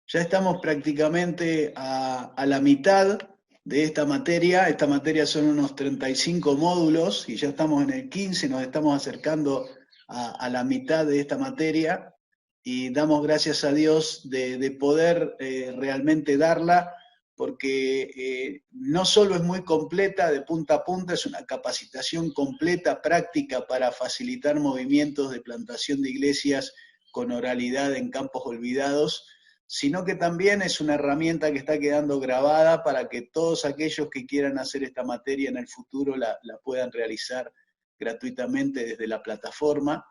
Ya estamos prácticamente a la mitad de esta materia. Esta materia son unos 35 módulos y ya estamos en el 15, nos estamos acercando a la mitad de esta materia y damos gracias a Dios de poder realmente darla, porque no solo es muy completa de punta a punta, es una capacitación completa, práctica, para facilitar movimientos de plantación de iglesias con oralidad en campos olvidados, sino que también es una herramienta que está quedando grabada para que todos aquellos que quieran hacer esta materia en el futuro la puedan realizar gratuitamente desde la plataforma.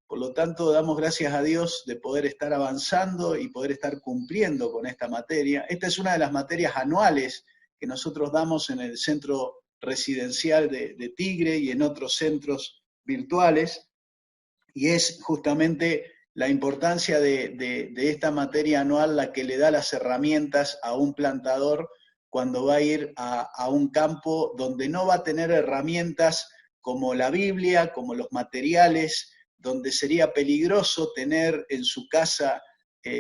Por lo tanto, damos gracias a Dios de poder estar avanzando y poder estar cumpliendo con esta materia. Esta es una de las materias anuales que nosotros damos en el centro residencial de Tigre y en otros centros virtuales, y es justamente la importancia de esta materia anual la que le da las herramientas a un plantador cuando va a ir a un campo donde no va a tener herramientas como la Biblia, como los materiales, donde sería peligroso tener en su casa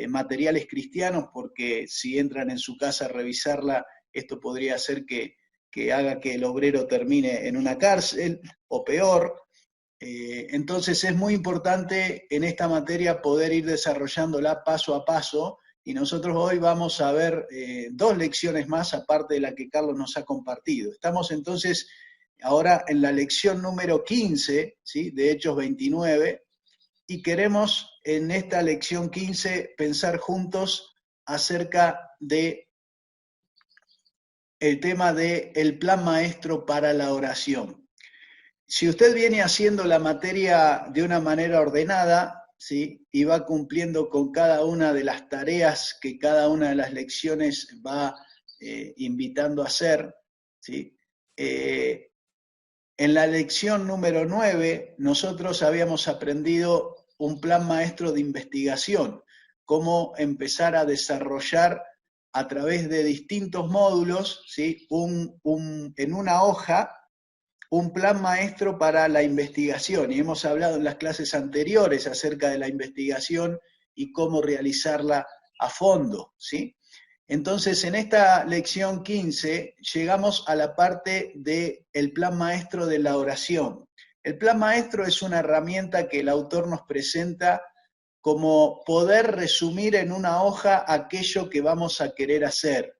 materiales cristianos, porque si entran en su casa a revisarla, esto podría hacer que haga que el obrero termine en una cárcel, o peor. Entonces es muy importante en esta materia poder ir desarrollándola paso a paso, y nosotros hoy vamos a ver dos lecciones más aparte de la que Carlos nos ha compartido. Estamos entonces ahora en la lección número 15, ¿sí?, de Hechos 29, y queremos en esta lección 15 pensar juntos acerca de el tema del plan maestro para la oración. Si usted viene haciendo la materia de una manera ordenada, ¿sí?, y va cumpliendo con cada una de las tareas que cada una de las lecciones va invitando a hacer, ¿sí? En la lección número 9 nosotros habíamos aprendido un plan maestro de investigación, cómo empezar a desarrollar a través de distintos módulos, ¿sí?, en una hoja, un plan maestro para la investigación, y hemos hablado en las clases anteriores acerca de la investigación y cómo realizarla a fondo, ¿sí? Entonces, en esta lección 15 llegamos a la parte del plan maestro de la oración. El plan maestro es una herramienta que el autor nos presenta como poder resumir en una hoja aquello que vamos a querer hacer.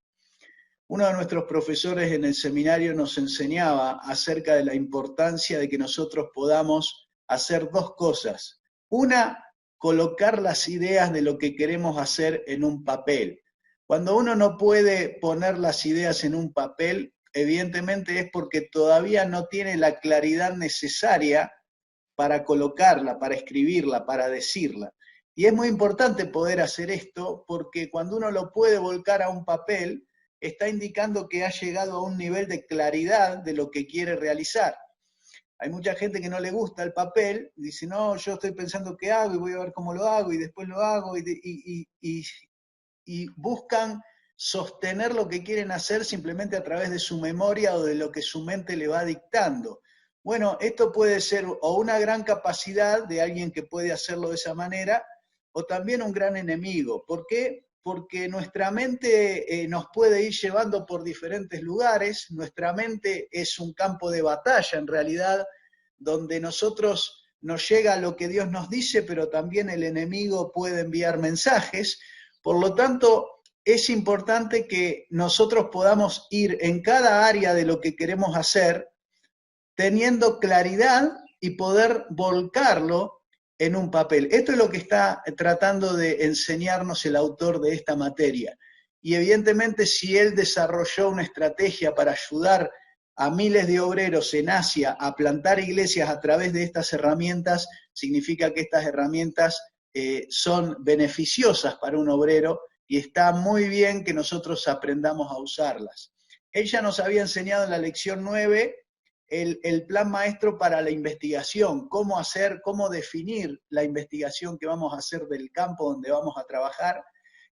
Uno de nuestros profesores en el seminario nos enseñaba acerca de la importancia de que nosotros podamos hacer dos cosas. Una, colocar las ideas de lo que queremos hacer en un papel. Cuando uno no puede poner las ideas en un papel, evidentemente es porque todavía no tiene la claridad necesaria para colocarla, para escribirla, para decirla. Y es muy importante poder hacer esto, porque cuando uno lo puede volcar a un papel, está indicando que ha llegado a un nivel de claridad de lo que quiere realizar. Hay mucha gente que no le gusta el papel, dice, no, yo estoy pensando qué hago y voy a ver cómo lo hago y después lo hago, y buscan sostener lo que quieren hacer simplemente a través de su memoria o de lo que su mente le va dictando. Bueno, esto puede ser o una gran capacidad de alguien que puede hacerlo de esa manera, o también un gran enemigo. ¿Por qué? Porque nuestra mente nos puede ir llevando por diferentes lugares. Nuestra mente es un campo de batalla, en realidad, donde nosotros nos llega lo que Dios nos dice, pero también el enemigo puede enviar mensajes. Por lo tanto, es importante que nosotros podamos ir en cada área de lo que queremos hacer, teniendo claridad y poder volcarlo en un papel. Esto es lo que está tratando de enseñarnos el autor de esta materia. Y evidentemente, si él desarrolló una estrategia para ayudar a miles de obreros en Asia a plantar iglesias a través de estas herramientas, significa que estas herramientas son beneficiosas para un obrero, y está muy bien que nosotros aprendamos a usarlas. Él ya nos había enseñado en la lección 9 el plan maestro para la investigación, cómo hacer, cómo definir la investigación que vamos a hacer del campo donde vamos a trabajar,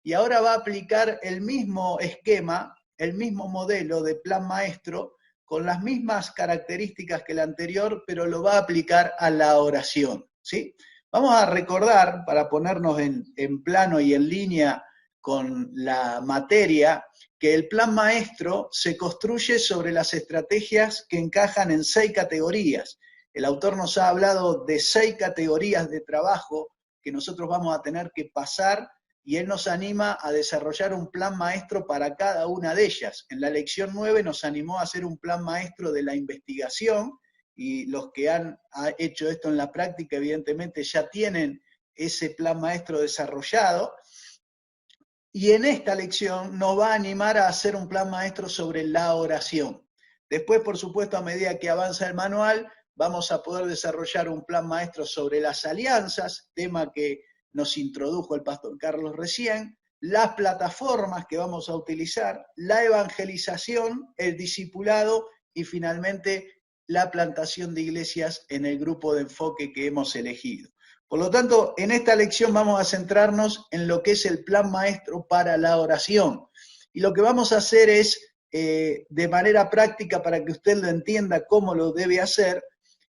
y ahora va a aplicar el mismo esquema, el mismo modelo de plan maestro, con las mismas características que el anterior, pero lo va a aplicar a la oración, ¿sí? Vamos a recordar, para ponernos en plano y en línea con la materia que el plan maestro se construye sobre las estrategias que encajan en 6 categorías. El autor nos ha hablado de 6 categorías de trabajo que nosotros vamos a tener que pasar, y él nos anima a desarrollar un plan maestro para cada una de ellas. En la lección 9 nos animó a hacer un plan maestro de la investigación, y los que han hecho esto en la práctica evidentemente ya tienen ese plan maestro desarrollado. Y en esta lección nos va a animar a hacer un plan maestro sobre la oración. Después, por supuesto, a medida que avanza el manual, vamos a poder desarrollar un plan maestro sobre las alianzas, tema que nos introdujo el pastor Carlos recién, las plataformas que vamos a utilizar, la evangelización, el discipulado y finalmente la plantación de iglesias en el grupo de enfoque que hemos elegido. Por lo tanto, en esta lección vamos a centrarnos en lo que es el plan maestro para la oración. Y lo que vamos a hacer es, de manera práctica, para que usted lo entienda cómo lo debe hacer,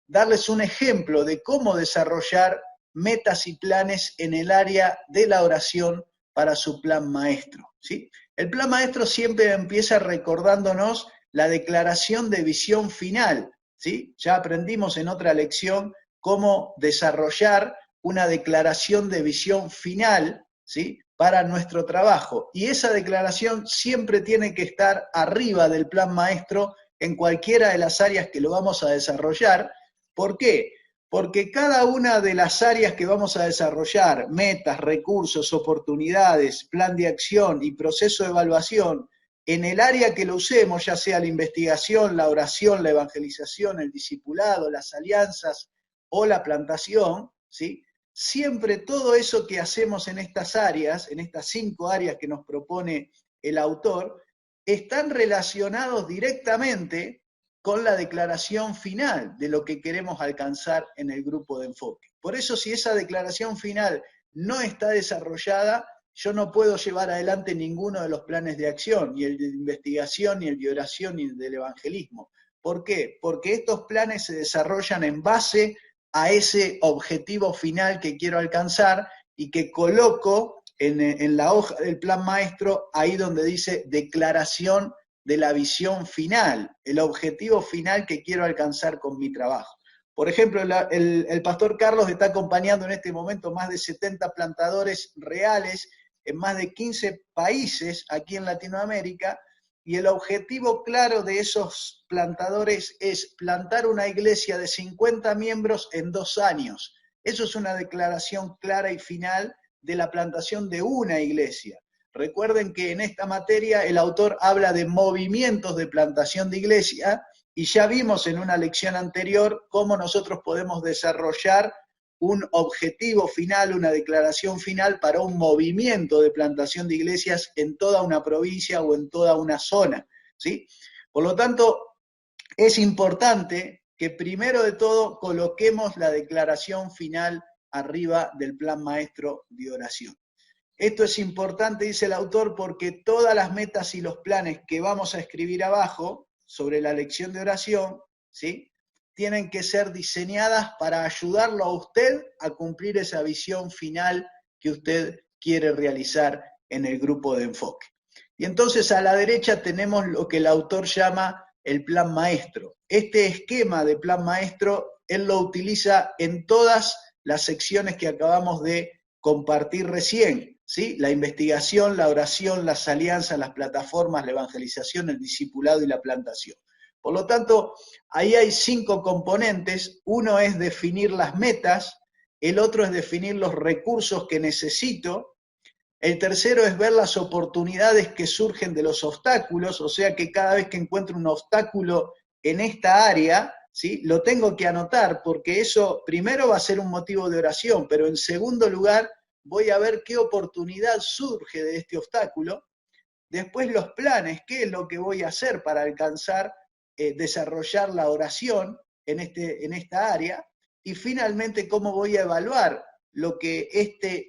darles un ejemplo de cómo desarrollar metas y planes en el área de la oración para su plan maestro, ¿sí? El plan maestro siempre empieza recordándonos la declaración de visión final, ¿sí? Ya aprendimos en otra lección cómo desarrollar una declaración de visión final, ¿sí?, para nuestro trabajo. Y esa declaración siempre tiene que estar arriba del plan maestro en cualquiera de las áreas que lo vamos a desarrollar. ¿Por qué? Porque cada una de las áreas que vamos a desarrollar, metas, recursos, oportunidades, plan de acción y proceso de evaluación, en el área que lo usemos, ya sea la investigación, la oración, la evangelización, el discipulado, las alianzas o la plantación, ¿sí?, siempre todo eso que hacemos en estas áreas, en estas 5 áreas que nos propone el autor, están relacionados directamente con la declaración final de lo que queremos alcanzar en el grupo de enfoque. Por eso, si esa declaración final no está desarrollada, yo no puedo llevar adelante ninguno de los planes de acción, ni el de investigación, ni el de oración, ni el del evangelismo. ¿Por qué? Porque estos planes se desarrollan en base a ese objetivo final que quiero alcanzar y que coloco en la hoja del plan maestro, ahí donde dice declaración de la visión final, el objetivo final que quiero alcanzar con mi trabajo. Por ejemplo, el pastor Carlos está acompañando en este momento más de 70 plantadores reales en más de 15 países aquí en Latinoamérica, y el objetivo claro de esos plantadores es plantar una iglesia de 50 miembros en 2 años. Eso es una declaración clara y final de la plantación de una iglesia. Recuerden que en esta materia el autor habla de movimientos de plantación de iglesia, y ya vimos en una lección anterior cómo nosotros podemos desarrollar un objetivo final, una declaración final para un movimiento de plantación de iglesias en toda una provincia o en toda una zona, ¿sí? Por lo tanto, es importante que primero de todo coloquemos la declaración final arriba del plan maestro de oración. Esto es importante, dice el autor, porque todas las metas y los planes que vamos a escribir abajo sobre la lección de oración, ¿sí?, tienen que ser diseñadas para ayudarlo a usted a cumplir esa visión final que usted quiere realizar en el grupo de enfoque. Y entonces a la derecha tenemos lo que el autor llama el plan maestro. Este esquema de plan maestro, él lo utiliza en todas las secciones que acabamos de compartir recién, ¿sí? La investigación, la oración, las alianzas, las plataformas, la evangelización, el discipulado y la plantación. Por lo tanto, ahí hay 5 componentes. Uno es definir las metas, el otro es definir los recursos que necesito, el tercero es ver las oportunidades que surgen de los obstáculos, o sea que cada vez que encuentro un obstáculo en esta área, ¿sí?, lo tengo que anotar, porque eso primero va a ser un motivo de oración, pero en segundo lugar voy a ver qué oportunidad surge de este obstáculo. Después los planes, qué es lo que voy a hacer para alcanzar, desarrollar la oración en esta área, y finalmente cómo voy a evaluar lo que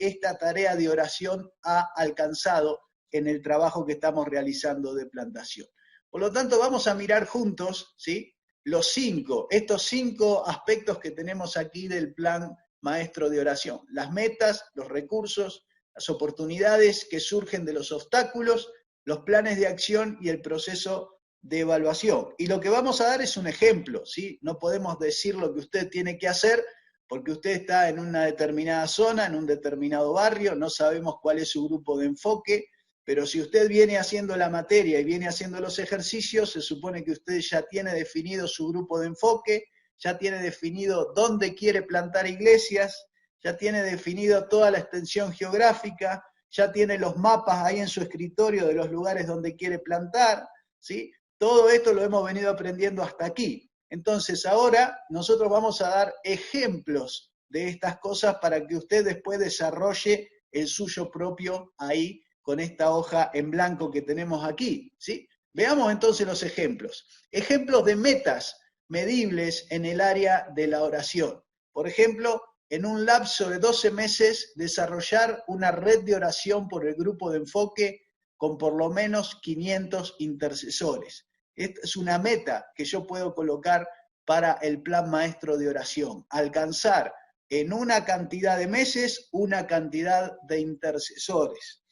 esta tarea de oración ha alcanzado en el trabajo que estamos realizando de plantación. Por lo tanto, vamos a mirar juntos, ¿sí?, estos cinco aspectos que tenemos aquí del plan maestro de oración: las metas, los recursos, las oportunidades que surgen de los obstáculos, los planes de acción y el proceso de evaluación. Y lo que vamos a dar es un ejemplo, ¿sí? No podemos decir lo que usted tiene que hacer porque usted está en una determinada zona, en un determinado barrio, no sabemos cuál es su grupo de enfoque, pero si usted viene haciendo la materia y viene haciendo los ejercicios, se supone que usted ya tiene definido su grupo de enfoque, ya tiene definido dónde quiere plantar iglesias, ya tiene definido toda la extensión geográfica, ya tiene los mapas ahí en su escritorio de los lugares donde quiere plantar, ¿sí? Todo esto lo hemos venido aprendiendo hasta aquí. Entonces ahora nosotros vamos a dar ejemplos de estas cosas para que usted después desarrolle el suyo propio ahí con esta hoja en blanco que tenemos aquí, ¿sí? Veamos entonces los ejemplos. Ejemplos de metas medibles en el área de la oración. Por ejemplo, en un lapso de 12 meses, desarrollar una red de oración por el grupo de enfoque con por lo menos 500 intercesores. Esta es una meta que yo puedo colocar para el plan maestro de oración. Alcanzar en una cantidad de meses una cantidad de intercesores.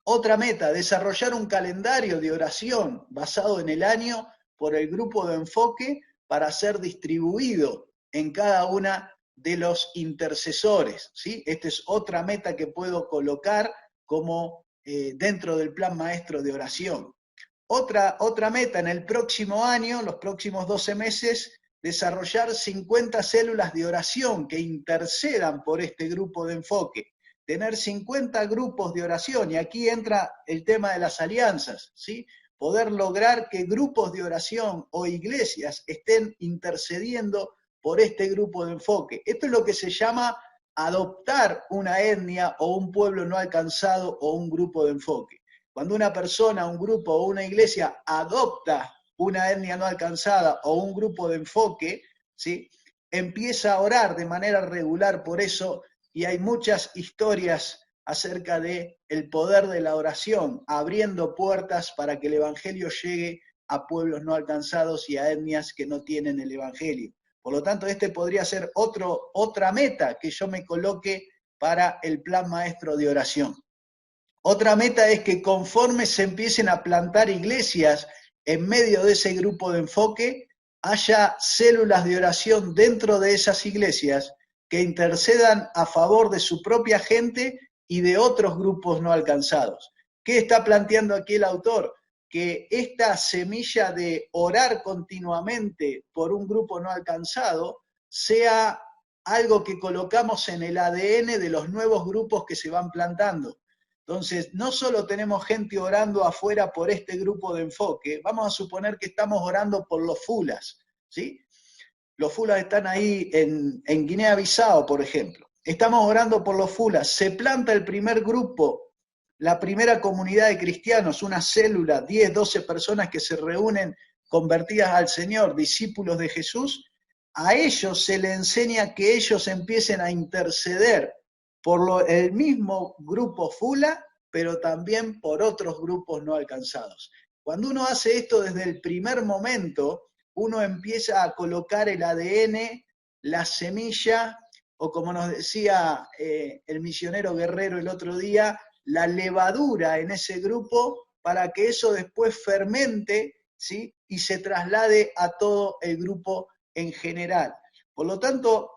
Otra meta, desarrollar un calendario de oración basado en el año por el grupo de enfoque para ser distribuido en cada una de los intercesores, ¿sí? Esta es otra meta que puedo colocar como dentro del plan maestro de oración. Otra meta en el próximo año, los próximos 12 meses, desarrollar 50 células de oración que intercedan por este grupo de enfoque. Tener 50 grupos de oración, y aquí entra el tema de las alianzas, ¿sí? Poder lograr que grupos de oración o iglesias estén intercediendo por este grupo de enfoque. Esto es lo que se llama adoptar una etnia o un pueblo no alcanzado o un grupo de enfoque. Cuando una persona, un grupo o una iglesia adopta una etnia no alcanzada o un grupo de enfoque, ¿sí? Empieza a orar de manera regular por eso, y hay muchas historias acerca de el poder de la oración, abriendo puertas para que el evangelio llegue a pueblos no alcanzados y a etnias que no tienen el evangelio. Por lo tanto, este podría ser otra meta que yo me coloque para el plan maestro de oración. Otra meta es que conforme se empiecen a plantar iglesias en medio de ese grupo de enfoque, haya células de oración dentro de esas iglesias que intercedan a favor de su propia gente y de otros grupos no alcanzados. ¿Qué está planteando aquí el autor? Que esta semilla de orar continuamente por un grupo no alcanzado sea algo que colocamos en el ADN de los nuevos grupos que se van plantando. Entonces, no solo tenemos gente orando afuera por este grupo de enfoque, vamos a suponer que estamos orando por los fulas, ¿sí? Los fulas están ahí en Guinea-Bissau, por ejemplo. Estamos orando por los fulas. Se planta el primer grupo, la primera comunidad de cristianos, una célula, 10, 12 personas que se reúnen convertidas al Señor, discípulos de Jesús. A ellos se les enseña que ellos empiecen a interceder por el mismo grupo fula, pero también por otros grupos no alcanzados. Cuando uno hace esto desde el primer momento, uno empieza a colocar el ADN, la semilla, o como nos decía el misionero Guerrero el otro día, la levadura en ese grupo para que eso después fermente, ¿sí? Y se traslade a todo el grupo en general. Por lo tanto,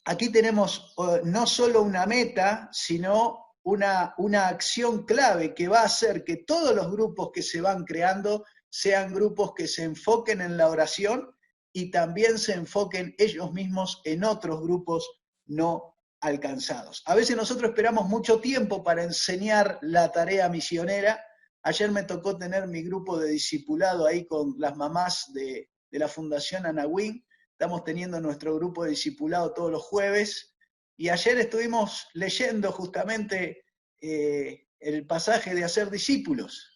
aquí tenemos no solo una meta, sino una acción clave que va a hacer que todos los grupos que se van creando sean grupos que se enfoquen en la oración y también se enfoquen ellos mismos en otros grupos no alcanzados. A veces nosotros esperamos mucho tiempo para enseñar la tarea misionera. Ayer me tocó tener mi grupo de discipulado ahí con las mamás de la Fundación Anahuín. Estamos teniendo nuestro grupo de discipulado todos los jueves, y ayer estuvimos leyendo justamente el pasaje de hacer discípulos,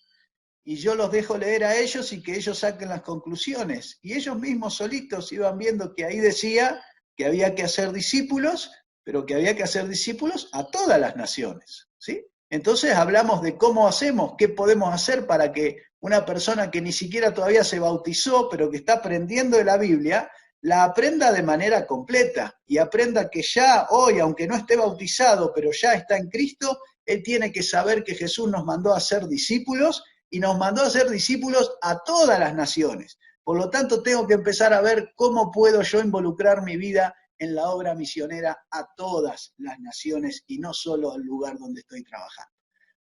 y yo los dejo leer a ellos y que ellos saquen las conclusiones, y ellos mismos solitos iban viendo que ahí decía que había que hacer discípulos, pero que había que hacer discípulos a todas las naciones, ¿sí? Entonces hablamos de cómo hacemos, qué podemos hacer para que una persona que ni siquiera todavía se bautizó, pero que está aprendiendo de la Biblia, la aprenda de manera completa y aprenda que ya hoy, aunque no esté bautizado, pero ya está en Cristo, él tiene que saber que Jesús nos mandó a ser discípulos y nos mandó a ser discípulos a todas las naciones. Por lo tanto, tengo que empezar a ver cómo puedo yo involucrar mi vida en la obra misionera a todas las naciones y no solo al lugar donde estoy trabajando.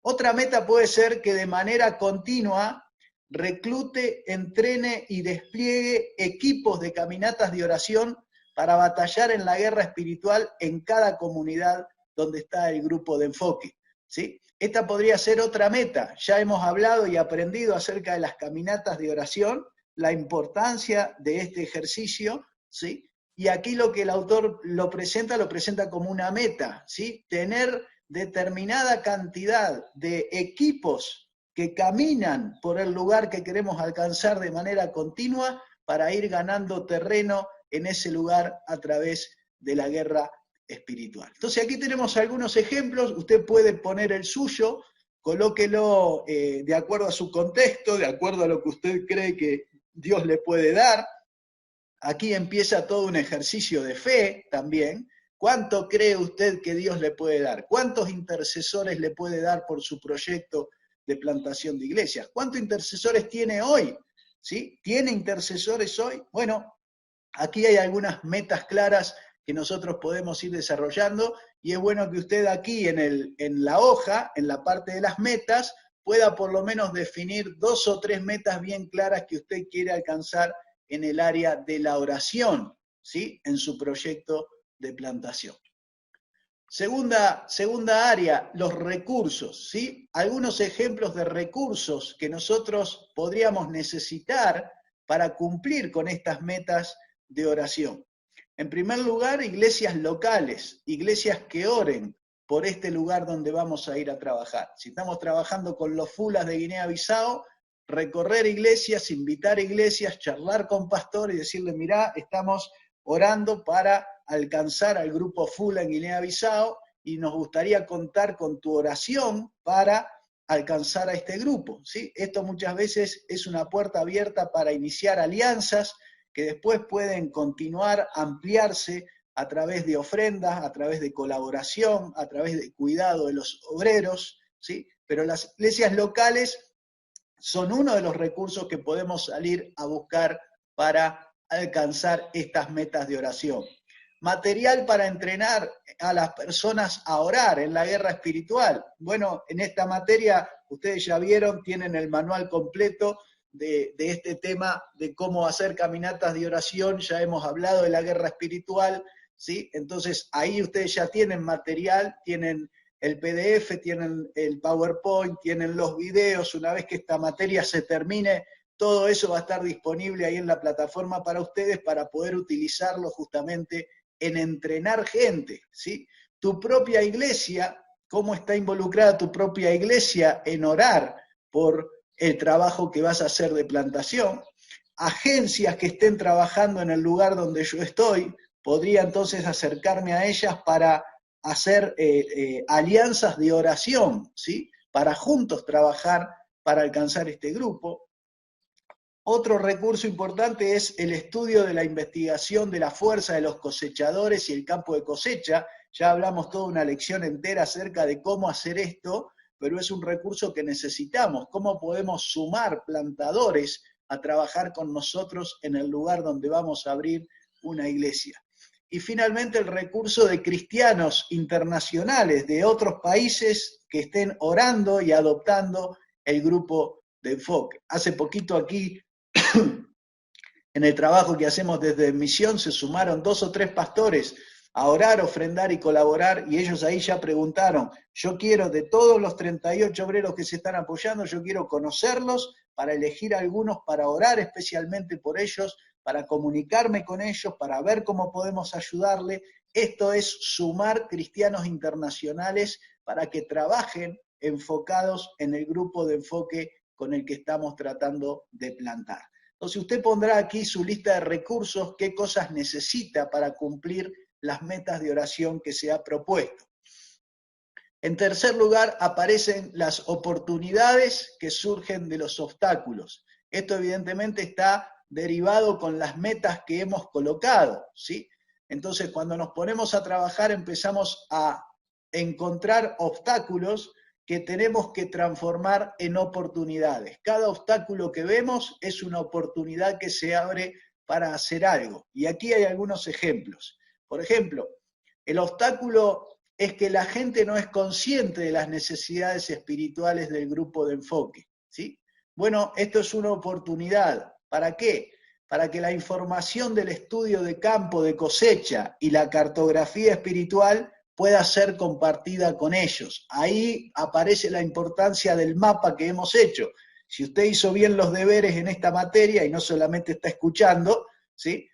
Otra meta puede ser que de manera continua reclute, entrene y despliegue equipos de caminatas de oración para batallar en la guerra espiritual en cada comunidad donde está el grupo de enfoque, ¿sí? Esta podría ser otra meta. Ya hemos hablado y aprendido acerca de las caminatas de oración, la importancia de este ejercicio, ¿sí? Y aquí lo que el autor lo presenta como una meta, ¿sí? Tener determinada cantidad de equipos que caminan por el lugar que queremos alcanzar de manera continua para ir ganando terreno en ese lugar a través de la guerra espiritual. Entonces aquí tenemos algunos ejemplos, usted puede poner el suyo, colóquelo de acuerdo a su contexto, de acuerdo a lo que usted cree que Dios le puede dar. Aquí empieza todo un ejercicio de fe también. ¿Cuánto cree usted que Dios le puede dar? ¿Cuántos intercesores le puede dar por su proyecto de plantación de iglesias? ¿Cuántos intercesores tiene hoy? ¿Sí? ¿Tiene intercesores hoy? Bueno, aquí hay algunas metas claras que nosotros podemos ir desarrollando y es bueno que usted aquí en la hoja, en la parte de las metas, pueda por lo menos definir 2 o 3 metas bien claras que usted quiere alcanzar en el área de la oración, ¿sí? En su proyecto de plantación. Segunda área, los recursos, ¿sí? Algunos ejemplos de recursos que nosotros podríamos necesitar para cumplir con estas metas de oración. En primer lugar, iglesias locales, iglesias que oren por este lugar donde vamos a ir a trabajar. Si estamos trabajando con los fulas de Guinea-Bissau, recorrer iglesias, invitar iglesias, charlar con pastores y decirle, mirá, estamos orando para alcanzar al grupo Fula en Guinea-Bissau y nos gustaría contar con tu oración para alcanzar a este grupo, ¿sí? Esto muchas veces es una puerta abierta para iniciar alianzas que después pueden continuar, ampliarse a través de ofrendas, a través de colaboración, a través de cuidado de los obreros, ¿sí? Pero las iglesias locales son uno de los recursos que podemos salir a buscar para alcanzar estas metas de oración. Material para entrenar a las personas a orar en la guerra espiritual. Bueno, en esta materia, ustedes ya vieron, tienen el manual completo de este tema de cómo hacer caminatas de oración, ya hemos hablado de la guerra espiritual, ¿sí? Entonces ahí ustedes ya tienen material, tienen el PDF, tienen el PowerPoint, tienen los videos. Una vez que esta materia se termine, todo eso va a estar disponible ahí en la plataforma para ustedes para poder utilizarlo justamente en entrenar gente, ¿sí? Tu propia iglesia, cómo está involucrada tu propia iglesia en orar por el trabajo que vas a hacer de plantación. Agencias que estén trabajando en el lugar donde yo estoy, podría entonces acercarme a ellas para hacer alianzas de oración, ¿sí? Para juntos trabajar para alcanzar este grupo. Otro recurso importante es el estudio de la investigación de la fuerza de los cosechadores y el campo de cosecha. Ya hablamos toda una lección entera acerca de cómo hacer esto, pero es un recurso que necesitamos. ¿Cómo podemos sumar plantadores a trabajar con nosotros en el lugar donde vamos a abrir una iglesia? Y finalmente el recurso de cristianos internacionales de otros países que estén orando y adoptando el grupo de enfoque. Hace poquito aquí, en el trabajo que hacemos desde Misión, se sumaron 2 o 3 pastores a orar, ofrendar y colaborar, y ellos ahí ya preguntaron, yo quiero de todos los 38 obreros que se están apoyando, yo quiero conocerlos para elegir algunos para orar especialmente por ellos, para comunicarme con ellos, para ver cómo podemos ayudarle. Esto es sumar cristianos internacionales para que trabajen enfocados en el grupo de enfoque con el que estamos tratando de plantar. Entonces usted pondrá aquí su lista de recursos, qué cosas necesita para cumplir las metas de oración que se ha propuesto. En tercer lugar, aparecen las oportunidades que surgen de los obstáculos. Esto evidentemente está derivado con las metas que hemos colocado, ¿sí? Entonces, cuando nos ponemos a trabajar, empezamos a encontrar obstáculos que tenemos que transformar en oportunidades. Cada obstáculo que vemos es una oportunidad que se abre para hacer algo. Y aquí hay algunos ejemplos. Por ejemplo, el obstáculo es que la gente no es consciente de las necesidades espirituales del grupo de enfoque, ¿sí? Bueno, esto es una oportunidad. ¿Para qué? Para que la información del estudio de campo, de cosecha y la cartografía espiritual pueda ser compartida con ellos. Ahí aparece la importancia del mapa que hemos hecho. Si usted hizo bien los deberes en esta materia y no solamente está escuchando, ¿sí?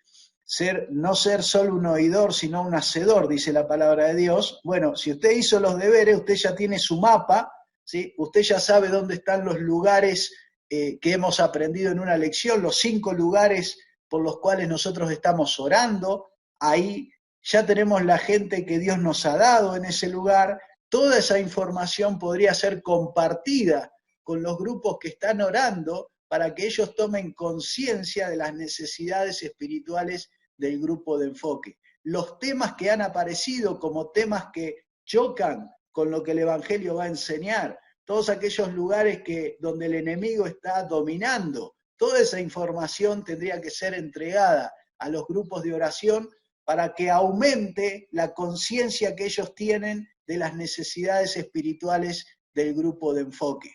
No ser solo un oidor, sino un hacedor, dice la palabra de Dios. Bueno, si usted hizo los deberes, usted ya tiene su mapa, ¿sí? Usted ya sabe dónde están los lugares que hemos aprendido en una lección, los 5 lugares por los cuales nosotros estamos orando. Ahí ya tenemos la gente que Dios nos ha dado en ese lugar. Toda esa información podría ser compartida con los grupos que están orando para que ellos tomen conciencia de las necesidades espirituales del grupo de enfoque. Los temas que han aparecido como temas que chocan con lo que el Evangelio va a enseñar, todos aquellos lugares donde el enemigo está dominando, toda esa información tendría que ser entregada a los grupos de oración para que aumente la conciencia que ellos tienen de las necesidades espirituales del grupo de enfoque.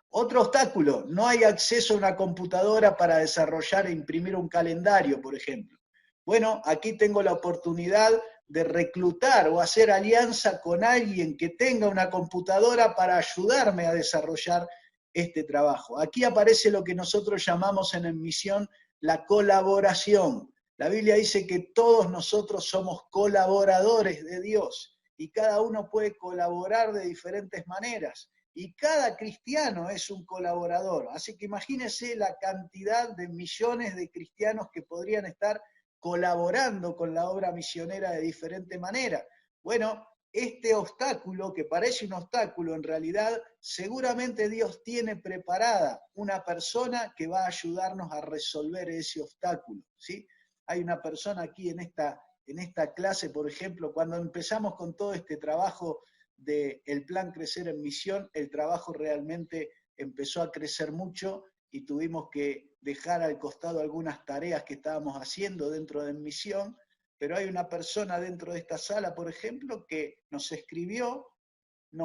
Otro obstáculo, no hay acceso a una computadora para desarrollar e imprimir un calendario, por ejemplo. Bueno, aquí tengo la oportunidad de reclutar o hacer alianza con alguien que tenga una computadora para ayudarme a desarrollar este trabajo. Aquí aparece lo que nosotros llamamos en misión la colaboración. La Biblia dice que todos nosotros somos colaboradores de Dios y cada uno puede colaborar de diferentes maneras. Y cada cristiano es un colaborador. Así que imagínense la cantidad de millones de cristianos que podrían estar colaborando con la obra misionera de diferente manera. Bueno, este obstáculo, que parece un obstáculo, en realidad seguramente Dios tiene preparada una persona que va a ayudarnos a resolver ese obstáculo, ¿sí? Hay una persona aquí en esta clase, por ejemplo, cuando empezamos con todo este trabajo del plan Crecer en Misión, el trabajo realmente empezó a crecer mucho y tuvimos que dejar al costado algunas tareas que estábamos haciendo dentro de Misión, pero hay una persona dentro de esta sala, por ejemplo, que nos escribió,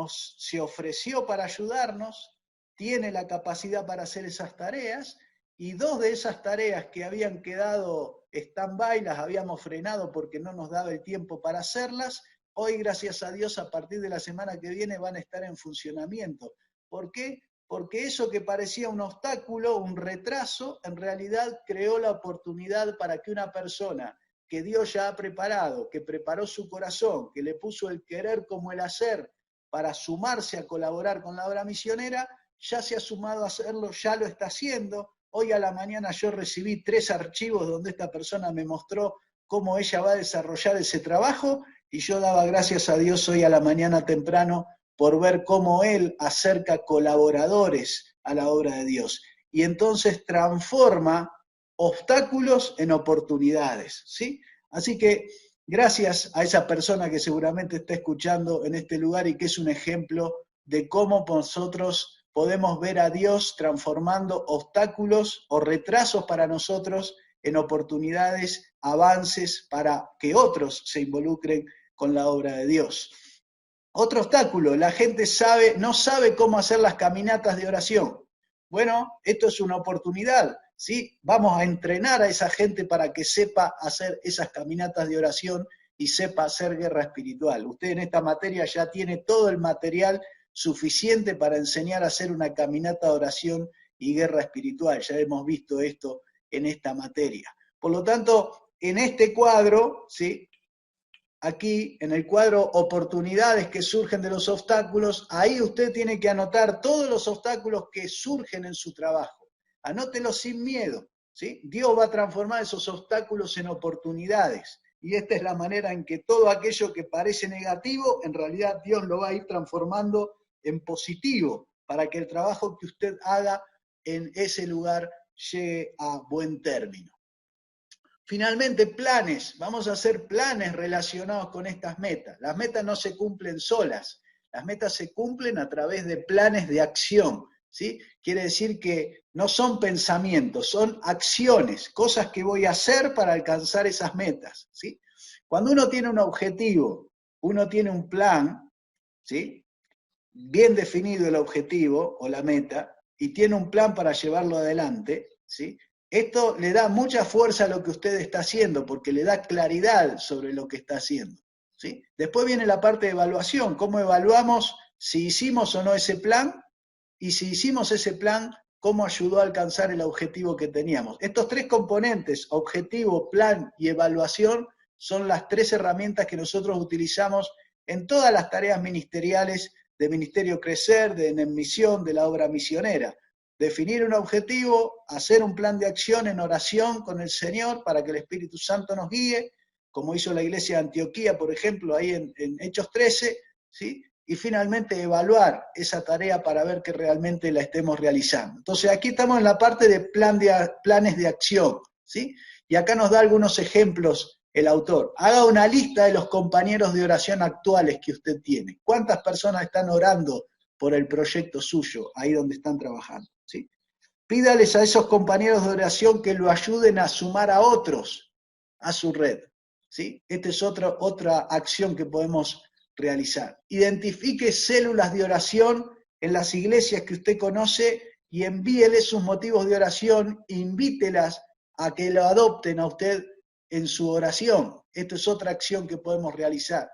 se ofreció para ayudarnos, tiene la capacidad para hacer esas tareas, y 2 de esas tareas que habían quedado stand-by, las habíamos frenado porque no nos daba el tiempo para hacerlas, hoy, gracias a Dios, a partir de la semana que viene van a estar en funcionamiento. ¿Por qué? Porque eso que parecía un obstáculo, un retraso, en realidad creó la oportunidad para que una persona que Dios ya ha preparado, que preparó su corazón, que le puso el querer como el hacer para sumarse a colaborar con la obra misionera, ya se ha sumado a hacerlo, ya lo está haciendo. Hoy a la mañana yo recibí 3 archivos donde esta persona me mostró cómo ella va a desarrollar ese trabajo, y yo daba gracias a Dios hoy a la mañana temprano por ver cómo Él acerca colaboradores a la obra de Dios. Y entonces transforma obstáculos en oportunidades, ¿sí? Así que gracias a esa persona que seguramente está escuchando en este lugar y que es un ejemplo de cómo nosotros podemos ver a Dios transformando obstáculos o retrasos para nosotros en oportunidades, avances para que otros se involucren con la obra de Dios. Otro obstáculo, la gente no sabe cómo hacer las caminatas de oración. Bueno, esto es una oportunidad, ¿sí? Vamos a entrenar a esa gente para que sepa hacer esas caminatas de oración y sepa hacer guerra espiritual. Usted en esta materia ya tiene todo el material suficiente para enseñar a hacer una caminata de oración y guerra espiritual. Ya hemos visto esto en esta materia. Por lo tanto, en este cuadro, ¿sí? Aquí, en el cuadro oportunidades que surgen de los obstáculos, ahí usted tiene que anotar todos los obstáculos que surgen en su trabajo. Anótelos sin miedo, ¿sí? Dios va a transformar esos obstáculos en oportunidades. Y esta es la manera en que todo aquello que parece negativo, en realidad Dios lo va a ir transformando en positivo, para que el trabajo que usted haga en ese lugar llegue a buen término. Finalmente, planes. Vamos a hacer planes relacionados con estas metas. Las metas no se cumplen solas. Las metas se cumplen a través de planes de acción, ¿sí? Quiere decir que no son pensamientos, son acciones, cosas que voy a hacer para alcanzar esas metas, ¿sí? Cuando uno tiene un objetivo, uno tiene un plan, ¿sí? Bien definido el objetivo o la meta, y tiene un plan para llevarlo adelante, ¿sí? Esto le da mucha fuerza a lo que usted está haciendo, porque le da claridad sobre lo que está haciendo, ¿sí? Después viene la parte de evaluación, cómo evaluamos si hicimos o no ese plan, y si hicimos ese plan, cómo ayudó a alcanzar el objetivo que teníamos. Estos tres componentes, objetivo, plan y evaluación, son las tres herramientas que nosotros utilizamos en todas las tareas ministeriales de Ministerio Crecer, de En Misión, de la obra misionera. Definir un objetivo, hacer un plan de acción en oración con el Señor para que el Espíritu Santo nos guíe, como hizo la iglesia de Antioquía, por ejemplo, ahí en Hechos 13, ¿sí? Y finalmente evaluar esa tarea para ver que realmente la estemos realizando. Entonces aquí estamos en la parte de planes de acción, ¿sí? Y acá nos da algunos ejemplos el autor. Haga una lista de los compañeros de oración actuales que usted tiene. ¿Cuántas personas están orando por el proyecto suyo, ahí donde están trabajando? ¿Sí? Pídales a esos compañeros de oración que lo ayuden a sumar a otros a su red, ¿sí? Esta es otra acción que podemos realizar. Identifique células de oración en las iglesias que usted conoce y envíeles sus motivos de oración, invítelas a que lo adopten a usted en su oración. Esto es otra acción que podemos realizar.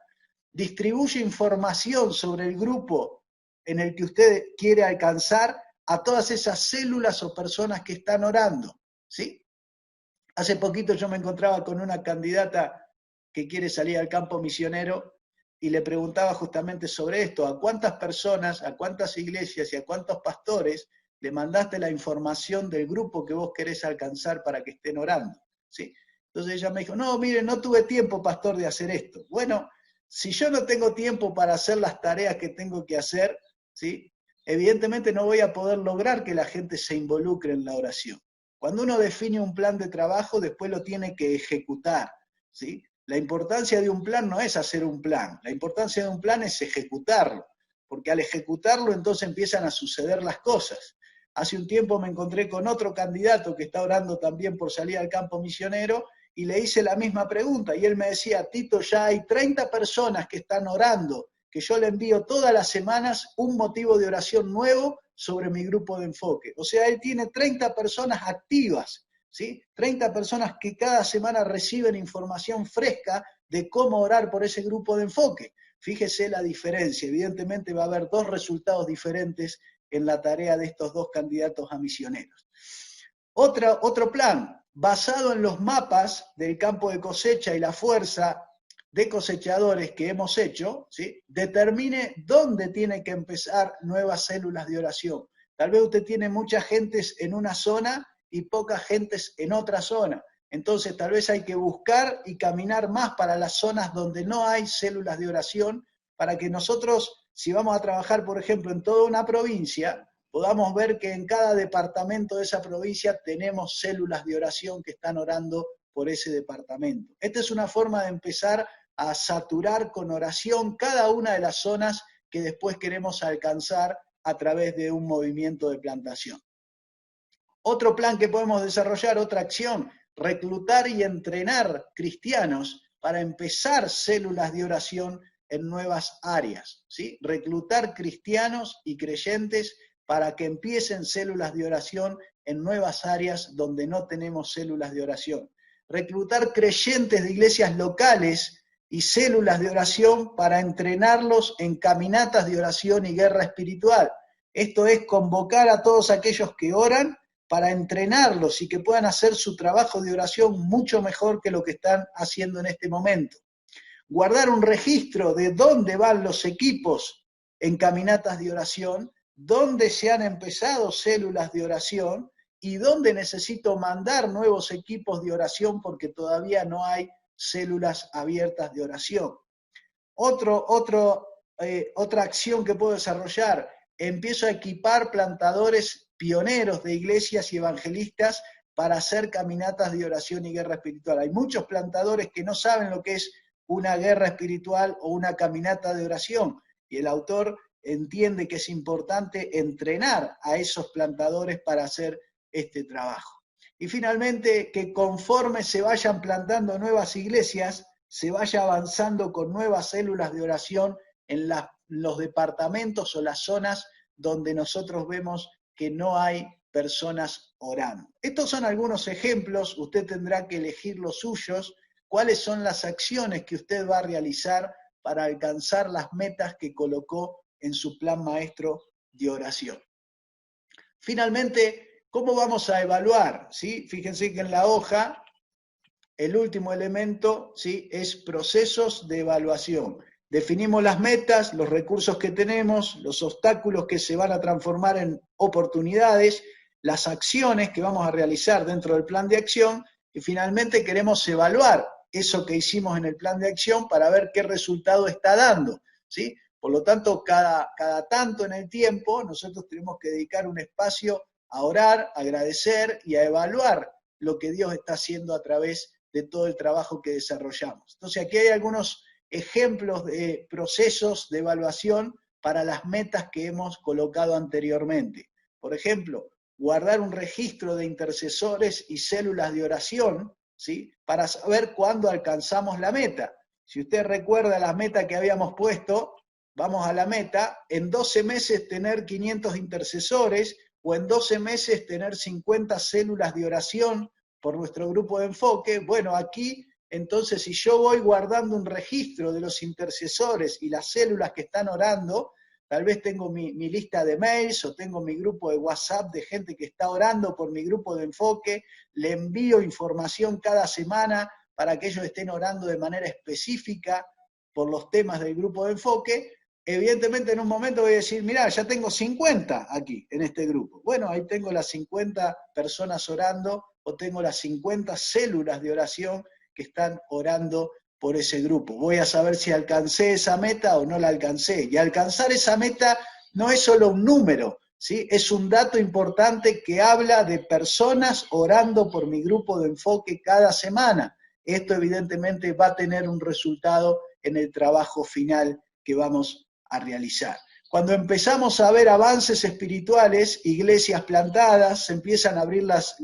Distribuye información sobre el grupo en el que usted quiere alcanzar a todas esas células o personas que están orando, ¿sí? Hace poquito yo me encontraba con una candidata que quiere salir al campo misionero y le preguntaba justamente sobre esto, a cuántas personas, a cuántas iglesias y a cuántos pastores le mandaste la información del grupo que vos querés alcanzar para que estén orando, ¿sí? Entonces ella me dijo, no, mire, no tuve tiempo, pastor, de hacer esto. Bueno, si yo no tengo tiempo para hacer las tareas que tengo que hacer, ¿sí? Evidentemente no voy a poder lograr que la gente se involucre en la oración. Cuando uno define un plan de trabajo, después lo tiene que ejecutar, ¿sí? La importancia de un plan no es hacer un plan, la importancia de un plan es ejecutarlo, porque al ejecutarlo entonces empiezan a suceder las cosas. Hace un tiempo me encontré con otro candidato que está orando también por salir al campo misionero y le hice la misma pregunta y él me decía, Tito, ya hay 30 personas que están orando, que yo le envío todas las semanas un motivo de oración nuevo sobre mi grupo de enfoque. O sea, él tiene 30 personas activas, ¿sí? 30 personas que cada semana reciben información fresca de cómo orar por ese grupo de enfoque. Fíjese la diferencia, evidentemente va a haber dos resultados diferentes en la tarea de estos dos candidatos a misioneros. Otro plan, basado en los mapas del campo de cosecha y la fuerza de cosechadores que hemos hecho, ¿sí? Determine dónde tiene que empezar nuevas células de oración. Tal vez usted tiene muchas gentes en una zona y pocas gentes en otra zona. Entonces tal vez hay que buscar y caminar más para las zonas donde no hay células de oración, para que nosotros, si vamos a trabajar, por ejemplo, en toda una provincia, podamos ver que en cada departamento de esa provincia tenemos células de oración que están orando por ese departamento. Esta es una forma de empezar a saturar con oración cada una de las zonas que después queremos alcanzar a través de un movimiento de plantación. Otro plan que podemos desarrollar, otra acción, reclutar y entrenar cristianos para empezar células de oración en nuevas áreas, ¿sí? Reclutar cristianos y creyentes para que empiecen células de oración en nuevas áreas donde no tenemos células de oración. Reclutar creyentes de iglesias locales y células de oración para entrenarlos en caminatas de oración y guerra espiritual. Esto es convocar a todos aquellos que oran para entrenarlos y que puedan hacer su trabajo de oración mucho mejor que lo que están haciendo en este momento. Guardar un registro de dónde van los equipos en caminatas de oración, dónde se han empezado células de oración y dónde necesito mandar nuevos equipos de oración porque todavía no hay células abiertas de oración. Otra acción que puedo desarrollar, empiezo a equipar plantadores pioneros de iglesias y evangelistas para hacer caminatas de oración y guerra espiritual. Hay muchos plantadores que no saben lo que es una guerra espiritual o una caminata de oración, y el autor entiende que es importante entrenar a esos plantadores para hacer este trabajo. Y finalmente, que conforme se vayan plantando nuevas iglesias, se vaya avanzando con nuevas células de oración en los departamentos o las zonas donde nosotros vemos que no hay personas orando. Estos son algunos ejemplos, usted tendrá que elegir los suyos, cuáles son las acciones que usted va a realizar para alcanzar las metas que colocó en su plan maestro de oración. Finalmente, ¿cómo vamos a evaluar? ¿Sí? Fíjense que en la hoja, el último elemento, ¿sí?, es procesos de evaluación. Definimos las metas, los recursos que tenemos, los obstáculos que se van a transformar en oportunidades, las acciones que vamos a realizar dentro del plan de acción, y finalmente queremos evaluar eso que hicimos en el plan de acción para ver qué resultado está dando, ¿sí? Por lo tanto, cada tanto en el tiempo, nosotros tenemos que dedicar un espacio a orar, a agradecer y a evaluar lo que Dios está haciendo a través de todo el trabajo que desarrollamos. Entonces, aquí hay algunos ejemplos de procesos de evaluación para las metas que hemos colocado anteriormente. Por ejemplo, guardar un registro de intercesores y células de oración, ¿sí?, para saber cuándo alcanzamos la meta. Si usted recuerda la meta que habíamos puesto, vamos a la meta, en 12 meses tener 500 intercesores, o en 12 meses tener 50 células de oración por nuestro grupo de enfoque. Bueno, aquí, entonces, si yo voy guardando un registro de los intercesores y las células que están orando, tal vez tengo mi lista de mails o tengo mi grupo de WhatsApp de gente que está orando por mi grupo de enfoque, le envío información cada semana para que ellos estén orando de manera específica por los temas del grupo de enfoque. Evidentemente en un momento voy a decir, mirá, ya tengo 50 aquí en este grupo. Bueno, ahí tengo las 50 personas orando, o tengo las 50 células de oración que están orando por ese grupo. Voy a saber si alcancé esa meta o no la alcancé. Y alcanzar esa meta no es solo un número, ¿sí? Es un dato importante que habla de personas orando por mi grupo de enfoque cada semana. Esto evidentemente va a tener un resultado en el trabajo final que vamos a realizar. Cuando empezamos a ver avances espirituales, iglesias plantadas, se empiezan a abrir las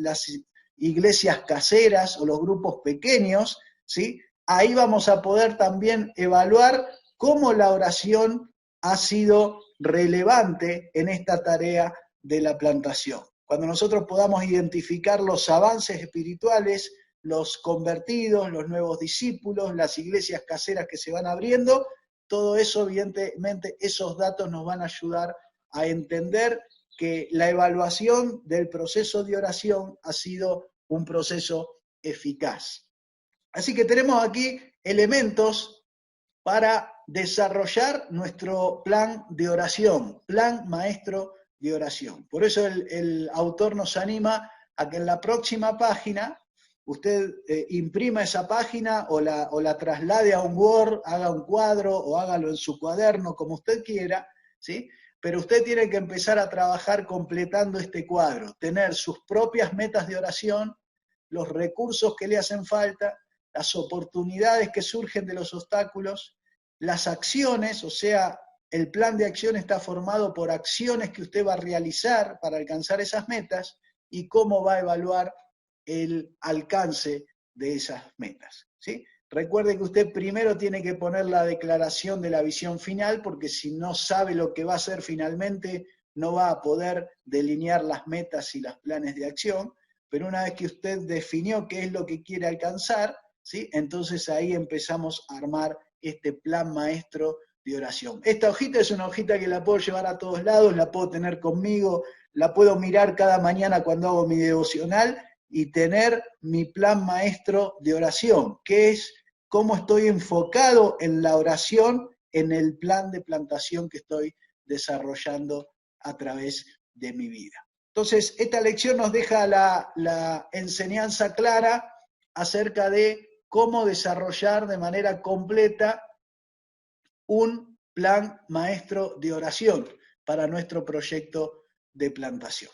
iglesias caseras o los grupos pequeños, ¿sí? Ahí vamos a poder también evaluar cómo la oración ha sido relevante en esta tarea de la plantación. Cuando nosotros podamos identificar los avances espirituales, los convertidos, los nuevos discípulos, las iglesias caseras que se van abriendo, todo eso, evidentemente, esos datos nos van a ayudar a entender que la evaluación del proceso de oración ha sido un proceso eficaz. Así que tenemos aquí elementos para desarrollar nuestro plan de oración, plan maestro de oración. Por eso el autor nos anima a que en la próxima página usted imprima esa página o la traslade a un Word, haga un cuadro o hágalo en su cuaderno, como usted quiera, ¿sí? Pero usted tiene que empezar a trabajar completando este cuadro, tener sus propias metas de oración, los recursos que le hacen falta, las oportunidades que surgen de los obstáculos, las acciones, o sea, el plan de acción está formado por acciones que usted va a realizar para alcanzar esas metas, y cómo va a evaluar el alcance de esas metas, ¿sí? Recuerde que usted primero tiene que poner la declaración de la visión final, porque si no sabe lo que va a hacer finalmente, no va a poder delinear las metas y los planes de acción. Pero una vez que usted definió qué es lo que quiere alcanzar, ¿sí?, entonces ahí empezamos a armar este plan maestro de oración. Esta hojita es una hojita que la puedo llevar a todos lados, la puedo tener conmigo, la puedo mirar cada mañana cuando hago mi devocional y tener mi plan maestro de oración, que es cómo estoy enfocado en la oración, en el plan de plantación que estoy desarrollando a través de mi vida. Entonces, esta lección nos deja la enseñanza clara acerca de cómo desarrollar de manera completa un plan maestro de oración para nuestro proyecto de plantación.